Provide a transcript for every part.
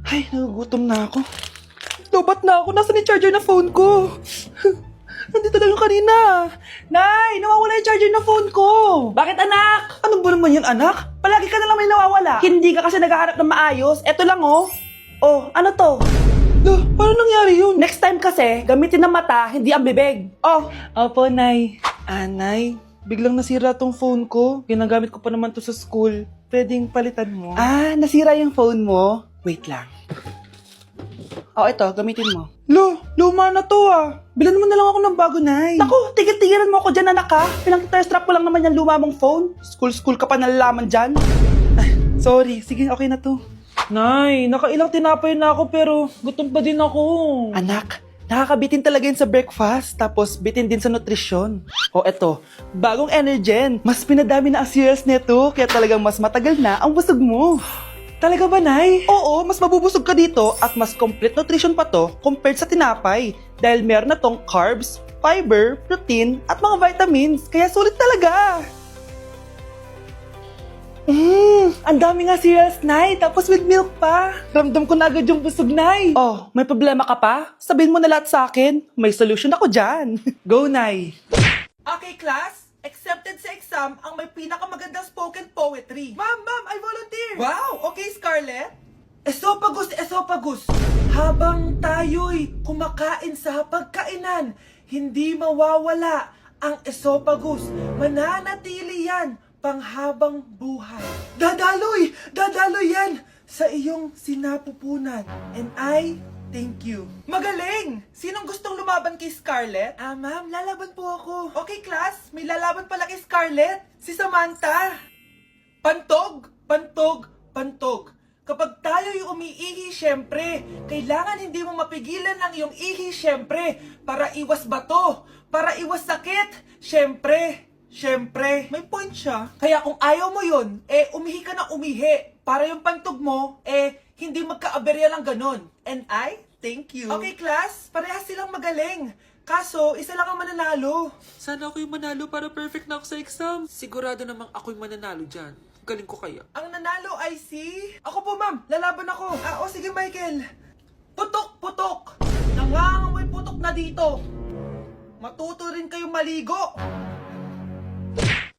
Ay, nagugutom na ako. Lobat na ako. Nasaan yung charger na phone ko? Nandito lang yung kanina. Nay, nawawala yung charger na phone ko. Bakit anak? Ano ba naman yung anak? Palagi ka na lang may nawawala. Hindi ka kasi naghahanap ng maayos. Eto lang oh. Oh, ano to? Paano nangyari yun? Next time kasi, gamitin ng mata, hindi ang bibig. Oh. Opo, Nay. Nay, biglang nasira tong phone ko. Ginagamit ko pa naman to sa school. Pwedeng palitan mo. Nasira yung phone mo? Wait lang. Oh, ito, gamitin mo. Luma na to Bilan mo na lang ako ng bago, Nay. Naku, tigil-tigilan mo ako dyan, anak ha. Pinang-strap ko lang naman yung luma mong phone. School ka pa nalalaman dyan. Sorry, sige, okay na to. Nay, nakailang tinapay na ako pero gutom pa din ako. Anak, nakakabitin talaga yun sa breakfast, tapos bitin din sa nutrisyon. O eto, bagong Energen. Mas pinadami na ang cereals neto, kaya talagang mas matagal na ang busog mo. Talaga ba, Nay? Oo, mas mabubusog ka dito at mas complete nutrition pa to compared sa tinapay. Dahil meron na tong carbs, fiber, protein, at mga vitamins. Kaya sulit talaga. Ang dami nga cereals, Nay. Tapos with milk pa. Ramdam ko na agad yung busog, Nay. Oh, may problema ka pa? Sabihin mo na lahat sa akin. May solution ako dyan. Go, Nay. Okay, class. Accepted sa exam ang may pinakamagandang spoken poetry. Ma'am, I volunteer. Wow, okay, Scarlett. Esophagus. Habang tayo'y kumakain sa pagkainan, hindi mawawala ang esophagus. Mananatili yan panghabang buhay. Dadaloy yan sa iyong sinapupunan. And I thank you. Magaling! Sinong gustong lumaban kay Scarlett? Ma'am, lalaban po ako. Okay, class. May lalaban pala kay Scarlett. Si Samantha. Pantog. Kapag tayo'y umiihi, syempre, kailangan hindi mo mapigilan ang iyong ihi, syempre, para iwas bato, para iwas sakit, syempre, may point siya. Kaya kung ayaw mo yun, umihi ka na umihi, para yung pantog mo, hindi magka-aberya lang ganon. And I thank you. Okay, class, parehas silang magaling. Kaso, isa lang ang mananalo. Sana ako yung manalo para perfect na ako sa exam. Sigurado namang ako yung mananalo dyan. Galing ko kaya. Ang nanalo ay si... Ako po, ma'am. Lalaban ako. Sige, Michael. Putok. Nangangamoy putok na dito. Matuto rin kayong maligo.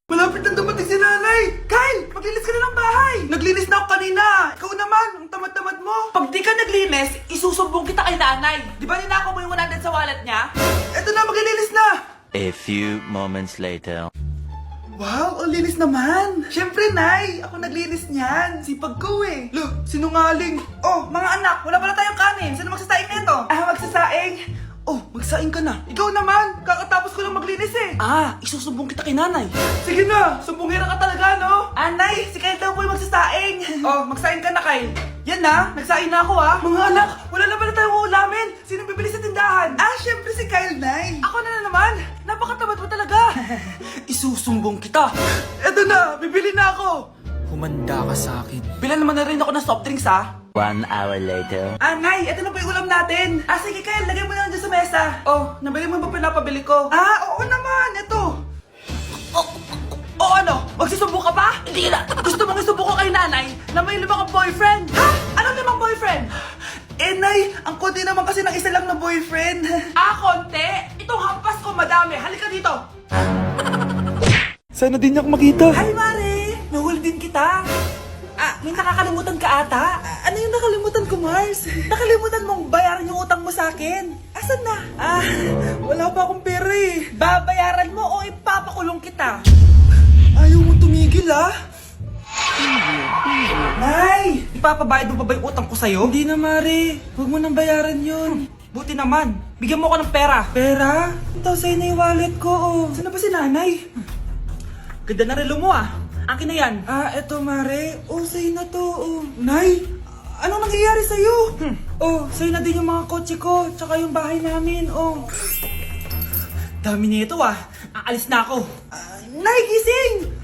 Malapit na dumating si nanay! Kyle! Maglinis ka na ng bahay! Naglinis na ako kanina! Ikaw naman! Ang tamad-tamad mo! Pag di ka naglinis, isusumbong kita kay nanay! Di ba ninakaw mo yung 100 sa wallet niya? Eto na! Maglilinis na! A few moments later. Wow! Ang linis naman! Siyempre, Nay! Ako naglinis niyan! Sipag ko sinungaling! Oh, mga anak! Wala pala tayong kanin! Sino magsasaing nito? Magsasaing? Oh, magsaing ka na. Ikaw naman, kakatapos ko lang maglinis isusumbong kita kay nanay. Sige na, sumbongera ka talaga, no? Nay, si Kyle daw po yung magsasaing. Oh, magsaing ka na, Kyle. Yan na, nagsaing na ako Mga anak, wala na pala tayong ulamin. Sino bibili sa tindahan? Syempre si Kyle, Nay. Ako na naman. Napakatamad mo talaga. Isusumbong kita. Eto na, bibili na ako. Humanda ka sa akin. Bilan naman na rin ako ng soft drinks, 1 hour later. Nay, ito na po yung ulam natin. Sige, Kyle, lagay mo na lang dyan sa mesa. Oh, nabili mo ba pinapabili ko? Oo naman, ito. Ano? Magsisumbong ka pa? Hindi na. Gusto mong isumbong ko kay nanay na may 5 kang boyfriend? Anong 5 boyfriend? Nay, ang konti naman kasi ng isa lang na boyfriend. Konti? Itong hampas ko madami. Halika dito. Sana din niya ako makita. Hi, Mare. Nahuli din kita. May nakakalimutan ka ata. Ano yung nakalimutan ko, Mars? Nakalimutan mong bayaran yung utang mo sa akin. Asan na? Wala pa akong pera Babayaran mo o ipapakulong kita? Ayaw mo tumigil, Nay! Ipapabayad mo pa ba yung utang ko sa'yo? Hindi na, Mare. Huwag mo nang bayaran yun. Buti naman. Bigyan mo ko ng pera. Pera? Ito, sa'yo na yung wallet ko, Saan na ba si nanay? Ganda na relo mo, Akin na yan. Eto, Mare. Sa'yo na to, Nay, anong nangyayari sa'yo? Sa'yo na din yung mga kotse ko, tsaka yung bahay namin, Dami nito, Aalis na ako. Nay, gising!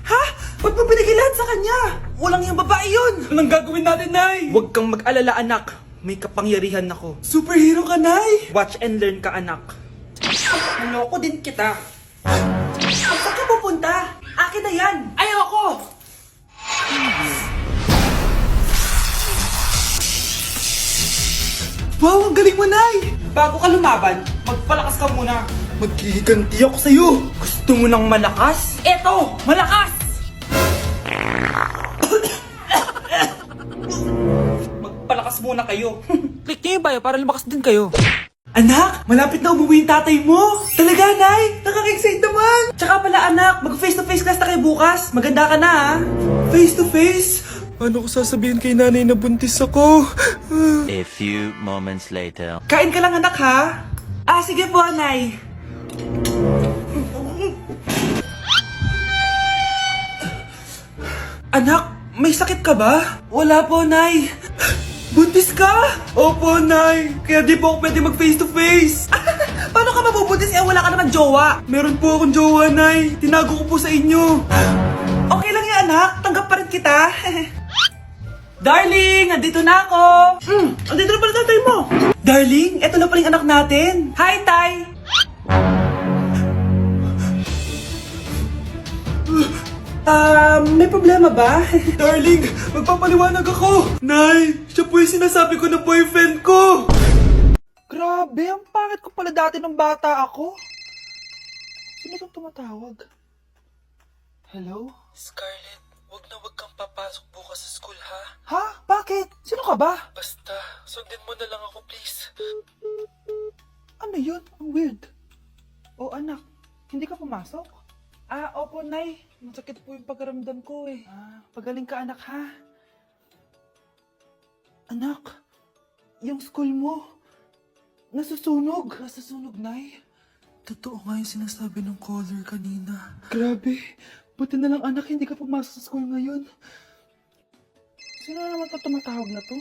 Ba't mo pinigilan sa kanya? Walang yung babae yun! Anong gagawin natin, Nay? Huwag kang mag-alala, anak. May kapangyarihan ako. Superhero ka, Nay! Watch and learn ka, anak. Naloko din kita. Saan ka pupunta? Akin na yan! Ayoko! Wow, ang galing mo, Nay! Bago ka lumaban, magpalakas ka muna. Maghihiganti ako sa'yo. Gusto mo ng malakas? Eto, malakas! Magpalakas muna kayo. Click niyo yung bio para lumakas din kayo. Anak, malapit na umuwi yung tatay mo. Talaga, Nay? Nakaka-excite naman. Tsaka pala, anak, mag-face-to-face class na kayo bukas. Maganda ka na, ha? Face-to-face? Paano ko sasabihin kay nanay na buntis ako? A few moments later. Kain ka lang, anak, ha? Ah, sige po, Nay. Anak, may sakit ka ba? Wala po, Nay. Buntis ka? Opo, Nay. Kaya di po ako pwede mag face-to-face. Paano ka mabubuntis wala ka naman jowa? Meron po akong jowa, Nay. Tinago ko po sa inyo. Okay lang yan, anak. Tanggap pa rin kita. Darling, andito na ako. Andito na pala tatay mo. Darling, eto na pala yung anak natin. Hi, Tay. May problema ba? Darling, magpapaliwanag ako. Nay, siya po yung sinasabi ko na boyfriend ko. Grabe, ang pangit ko pala dati nung bata ako. Sino itong tumatawag? Hello? Scarlett, wag na wag kang papasok bukas sa school, ha? Ha? Bakit? Sino ka ba? Basta, sundin mo na lang ako, please. Ano yun? Ang weird. Oh, anak, hindi ka pumasok? Ah, opo, Nay. Masakit po yung pagkaramdam ko eh. Pagaling ka, anak, ha? Anak, yung school mo, nasusunog. Nasusunog, Nay? Totoo nga yung sinasabi ng caller kanina. Grabe. Buti na lang, anak, hindi ka pumasok sa school ngayon. Sino naman to tumatawag na to?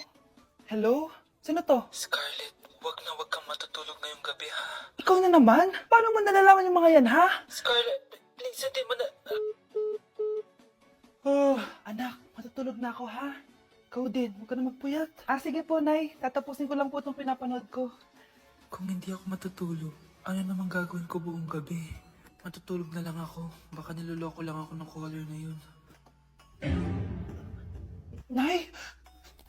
Hello? Sino to? Scarlett, wag na wag kang matutulog ngayong gabi, ha? Ikaw na naman? Paano mo nalalaman yung mga yan, ha? Scarlett, please, hindi mo na... Oh, anak, matutulog na ako, ha? Ikaw din, huwag ka na magpuyat. Ah, sige po, Nay. Tatapusin ko lang po itong pinapanood ko. Kung hindi ako matutulog, ano namang gagawin ko buong gabi? Matutulog na lang ako. Baka niloloko lang ako ng caller na yun. Nay!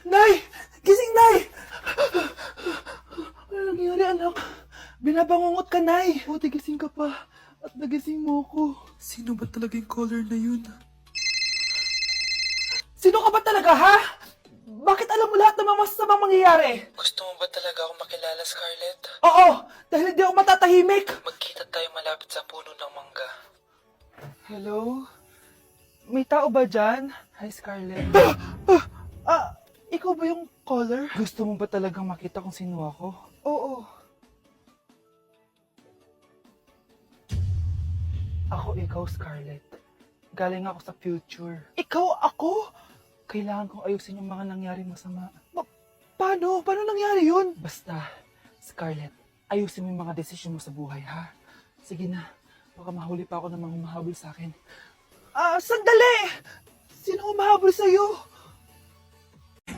Nay! Gising, Nay! Ano nangyari, anak? Binabangungot ka, Nay! Buti gising ka pa. At nagising mo ko. Sino ba talaga yung caller na yun? Sino ka ba talaga, ha? Bakit alam mo lahat ng mga masasamang mangyayari? Gusto mo ba talaga akong makilala, Scarlett? Oo! Dahil hindi ako matatahimik! Magkita tayo malapit sa puno ng mangga. Hello? May tao ba dyan? Hi, Scarlett. Ikaw ba yung caller? Gusto mo ba talagang makita kung sino ako? Oo. Ako ikaw, Scarlett. Galing ako sa future. Ikaw ako? Kailangan kong ayusin yung mga nangyari masama. Paano? Paano nangyari yun? Basta, Scarlett, ayusin mo yung mga desisyon mo sa buhay, ha? Sige na. Baka mahuli pa ako ng mga humahabol sa akin. Sandali! Sino humahabol sa'yo?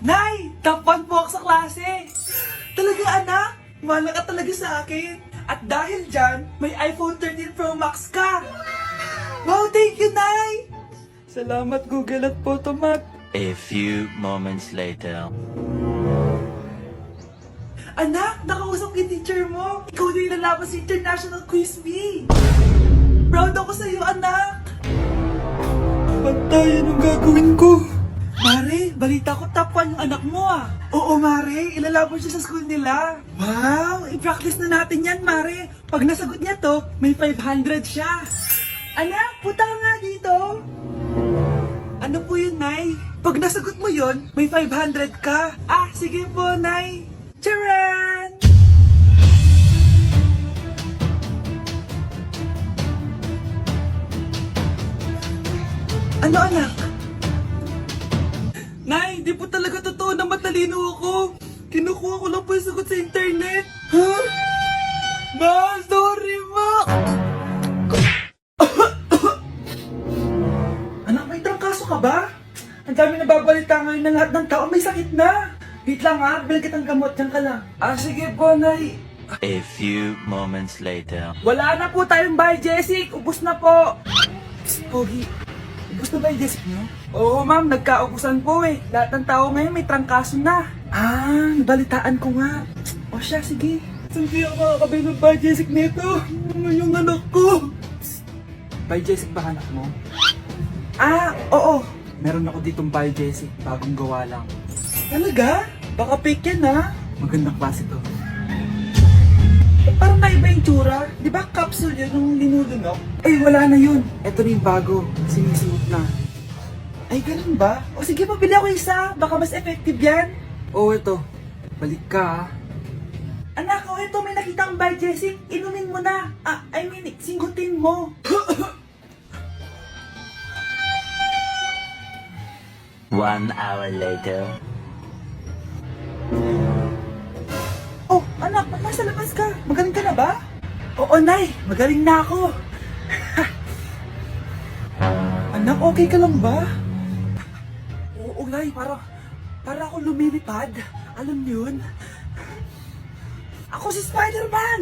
Nay! Top 1 po ako sa klase! Talaga, anak? Mahal ka talaga sa akin. At dahil dyan, may iPhone 13 Pro Max ka! Wow, thank you, Nay! Salamat, Google at Photomat. A few moments later. Anak, nakausap yung teacher mo. Ikaw na yung lalaban sa International Quiz Bee. Proud ako sa'yo, anak. Pantayan ang gagawin ko. Mare, balita ko top 1 yung anak mo, ah. Oo, Mare, ilalaban siya sa school nila. Wow, i-practice na natin yan, Mare. Pag nasagot niya to, may 500 siya. Anak, punta ka nga dito. Ano po yun, Nay? Pag nasagot mo yun, may 500 ka. Ah, sige po, Nay. Charan! Ano, anak? Nay, di po talaga totoo na matalino ako. Kinukuha ko lang po yung sagot sa internet. Huh? Ma, sorry, Ma! Anak, may trangkaso ka ba? Ang dami nababalita ngayon na lahat ng tao may sakit na. Wait lang, ha, bilang kitang gamot, dyan ka lang. Ah, sige po, Nay. A few moments later. Wala na po tayong bahay, Jessic. Ubus na po. Psst, Pogi. Ubus na ba yung Jessic nyo? Oo, ma'am. Nagkaubusan po eh. Lahat ng tao ngayon may trangkaso na. Ah, nabalitaan ko nga. O siya, sige. Saan kaya ako makakabay ng Biojesic nito? Ano yung anak ko? Biojesic ba anak mo? Ah, oo. Meron ako ditong Biojesic, bagong gawa lang. Talaga? Baka fake yan ha? Magandang klase to. Parang naiba yung tsura. Di ba capsule yun nung linulunok? Ay, wala na yun. Ito na yung bago. Sinisuot na. Ay, ganun ba? O sige, pabili ako isa. Baka mas effective yan. Oo, ito. Balik ka ha. Anak, oh, ito may nakita ang Biojesic. Inumin mo na. Singgutin mo. 1 hour later. Oh, anak, nasa labas ka. Magaling ka na ba? Oo, Nay. Magaling na ako. Anak, okay ka lang ba? Oo, Nay. Para ako lumilipad. Alam niyo yun? Ako si Spider-Man!